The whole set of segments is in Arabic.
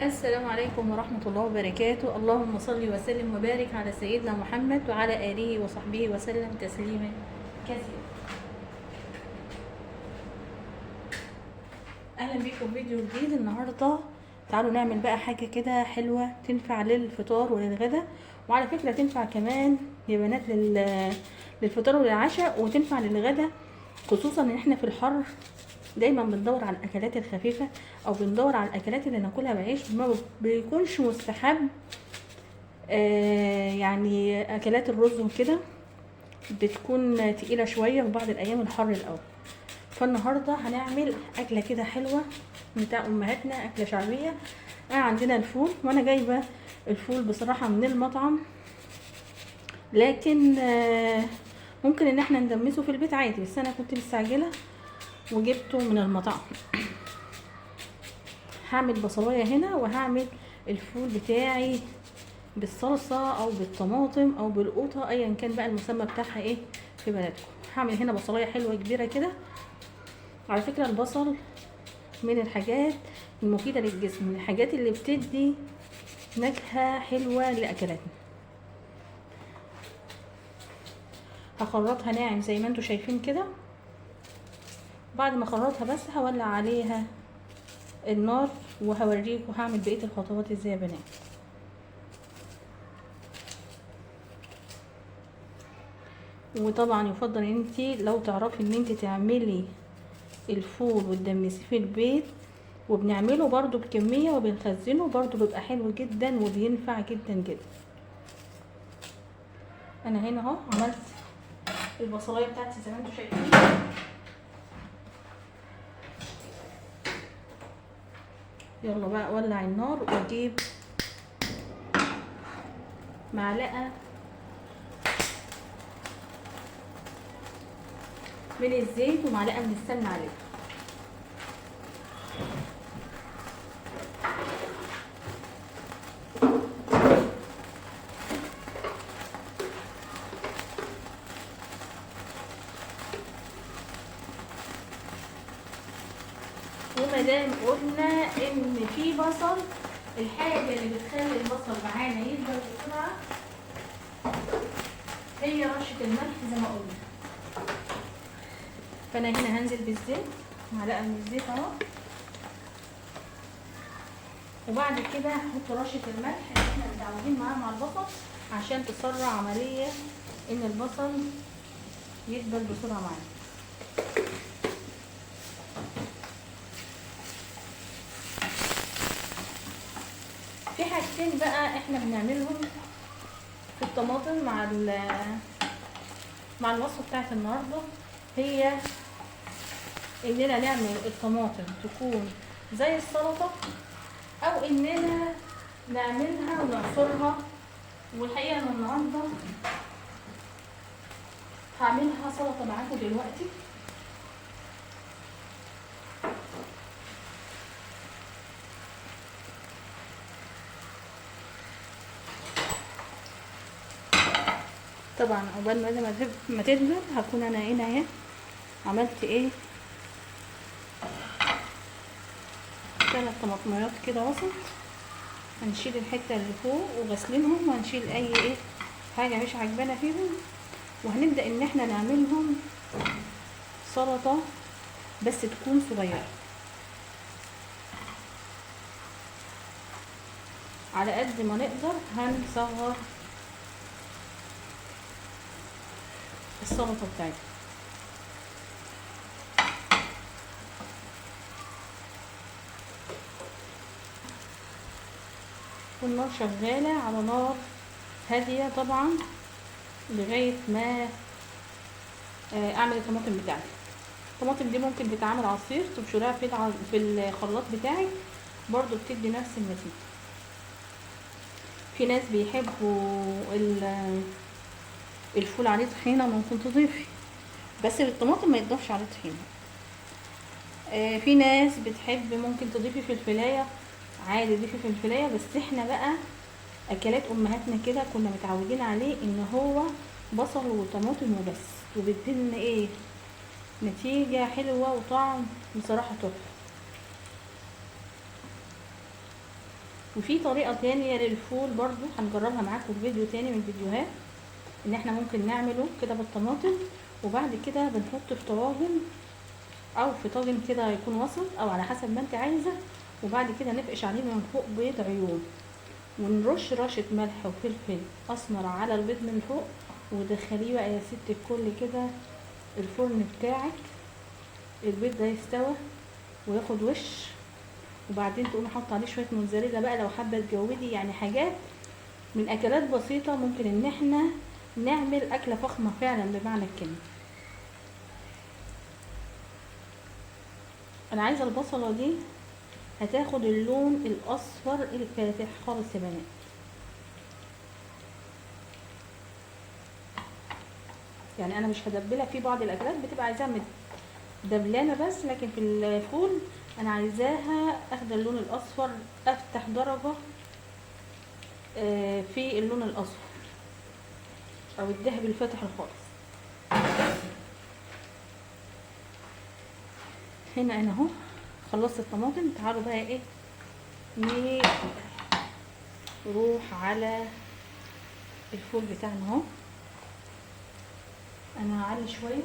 السلام عليكم ورحمة الله وبركاته. اللهم صل وسلم وبارك على سيدنا محمد وعلى آله وصحبه وسلم تسليما كثيرا. أهلا بكم في فيديو جديد النهاردة. تعالوا نعمل بقى حاجة كده حلوة تنفع للفطار وللغدا، وعلى فكرة تنفع كمان يا بنات للفطار وللعشاء، وتنفع للغدا، خصوصا ان احنا في الحر دايما بندور على الاكلات الخفيفه، او بندور على الاكلات اللي ناكلها بعيش. ما بيكونش مستحب يعني اكلات الرز وكده بتكون تقيله شويه في بعض الايام الحر الاول. فالنهارده هنعمل اكله كده حلوه بتاع امهاتنا، اكله شعبيه. عندنا الفول، وانا جايبه الفول بصراحه من المطعم، لكن ممكن ان احنا ندمسه في البيت عادي، بس انا كنت مستعجله وجبته من المطعم. هعمل بصلايه هنا، وهعمل الفول بتاعي بالصلصه او بالطماطم او بالقوطه، ايا كان بقى المسمى بتاعها ايه في بلدكم. هعمل هنا بصلايه حلوه كبيره كده. على فكره البصل من الحاجات المفيده للجسم، من الحاجات اللي بتدي نكهه حلوه لاكلاتنا. هخرطها ناعم زي ما انتم شايفين كده. بعد ما اخرطها بس هولع عليها النار، وهوريكم هعمل بقيه الخطوات ازاي يا بنات. وطبعا يفضل ان انتي لو تعرفي ان انتي تعملي الفول وتدمسيه في البيت، وبنعمله برضو بكمية وبنخزنه برضو بيبقى حلو جدا وبينفع جدا جدا. انا هنا اهو عملت البصلايه بتاعتي زي ما انتم شايفين. يلا بقى اولع النار واجيب معلقه من الزيت ومعلقه من السمنه عليها. ومادام قلنا ان في بصل، الحاجه اللي بتخلي البصل معانا يكبر بسرعه هي رشه الملح زي ما قلنا. فانا هنا هنزل بالزيت، معلقه من الزيت اهو، وبعد كده هحط رشه الملح اللي احنا متعودين معاها مع البصل، عشان تسرع عمليه ان البصل يدبل بسرعه معانا. في حاجتين بقى احنا بنعملهم في الطماطم مع الوصفه بتاعت النهارده، هي اننا نعمل الطماطم تكون زي السلطه، او اننا نعملها ونعصرها. والحقيقه انا النهارده هعملها سلطه معاكم دلوقتي. طبعا عقبال ما تدبل هكون انا هنا اهي عملت ايه 3 طماطميات كده وسط. هنشيل الحته اللي فوق وغسلينهم، وهنشيل اي حاجه مش عجبانه فيهم، وهنبدا ان احنا نعملهم سلطه بس تكون صغيره على قد ما نقدر. هنصغر السلطه بتاعتنا. والنار شغاله على نار هاديه طبعا لغايه ما اعمل الطماطم بتاعتي. الطماطم دي ممكن تتعمل عصير تبشريها في الخلاط بتاعك، برضو بتدي نفس النتيجه. في ناس بيحبوا الفول عليه طحينه، ممكن تضيفي، بس الطماطم ما يتضافش عليه طحينه. في ناس بتحب ممكن تضيفي فلفلايه، عادي ضيفي فلفلايه. بس احنا بقى اكلات امهاتنا كده كنا متعودين عليه ان هو بصل وطماطم وبس، وبتدينا ايه نتيجه حلوه وطعم بصراحه تحفه. وفي طريقة تانية للفول برضو هنجربها معاكم في فيديو تاني من الفيديوهات، ان احنا ممكن نعمله كده بالطماطم، وبعد كده بنحطه في طواجن او في طاجن كده يكون وسط او على حسب ما انت عايزه، وبعد كده نفقش عليه من فوق بيض عيون، ونرش رشه ملح وفلفل اسمر على البيض من فوق، ودخليه بقى يا ست الكل كده الفرن بتاعك. البيض ده يستوى وياخد وش، وبعدين تقومي حاطه عليه شويه موتزاريلا بقى لو حابه تجودي، يعني حاجات من اكلات بسيطه ممكن ان احنا نعمل اكله فخمه فعلا بمعنى الكلمه. انا عايزه البصله دي هتاخد اللون الاصفر الفاتح خالص يا بنات. يعني انا مش هدبلها، في بعض الاكلات بتبقى عايزاها دبلانه بس، لكن في الفول انا عايزاها اخد اللون الاصفر افتح درجه في اللون الاصفر او الذهبي الفاتح الخالص. هنا انا اهو خلصت الطماطم. تعالوا بقى ايه نروح على الفول بتاعنا اهو. انا هعلي شويه،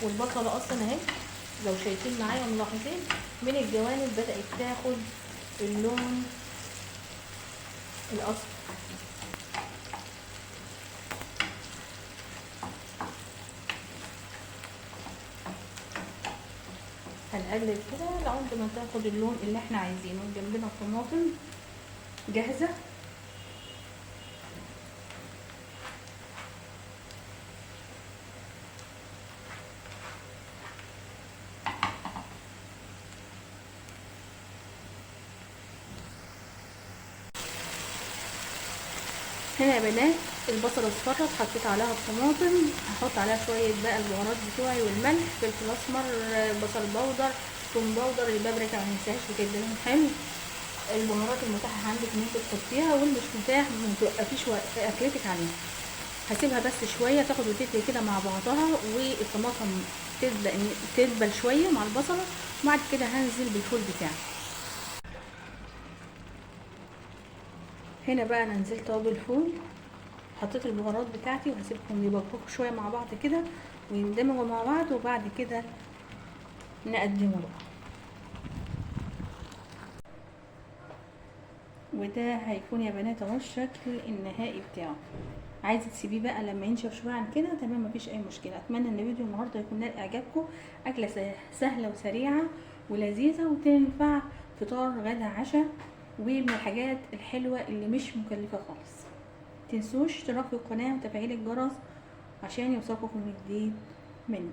والبصله اصلا اهي لو شايفين معايا ملاحظين من الجوانب بدات تاخد اللون الاصفر. هنقلب كده لحد ما تاخد اللون اللي احنا عايزينه. جنبنا الطماطم جاهزه. هنا يا بنات البصله اصفرت، حطيت عليها الطماطم، هحط عليها شويه بقى البهارات بتوعي والملح، فلفل اسمر، بصل بودر، ثوم بودر، البابريكا ما ننساهاش بتدي لون حلو. البهارات المتاحه عندك ان انت تحطيها، واللي مش متاح ما توقفيش في اكلتك عليها. هسيبها بس شويه تاخد وتدي كده مع بعضها، والطماطم تدبل شويه مع البصله، وبعد كده هنزل بالفول بتاعي. هنا بقى انا نزلت اهو بالفول، حطيت البهارات بتاعتي، وهسيبهم يبقبقوا شويه مع بعض كده ويندمجوا مع بعض، وبعد كده نقدمه بقى. وده هيكون يا بنات اهو الشكل النهائي بتاعه. عايزه تسيبيه بقى لما ينشف شويه عن كده تمام، مفيش اي مشكله. اتمنى ان فيديو النهارده يكون نال اعجابكم. اكله سهله وسريعه ولذيذه، وتنفع فطار غدا عشاء، ومن الحاجات الحلوه اللي مش مكلفه خالص. متنسوش اشتراك في القناه وتفعيل الجرس عشان يوصلكم كل جديد مني.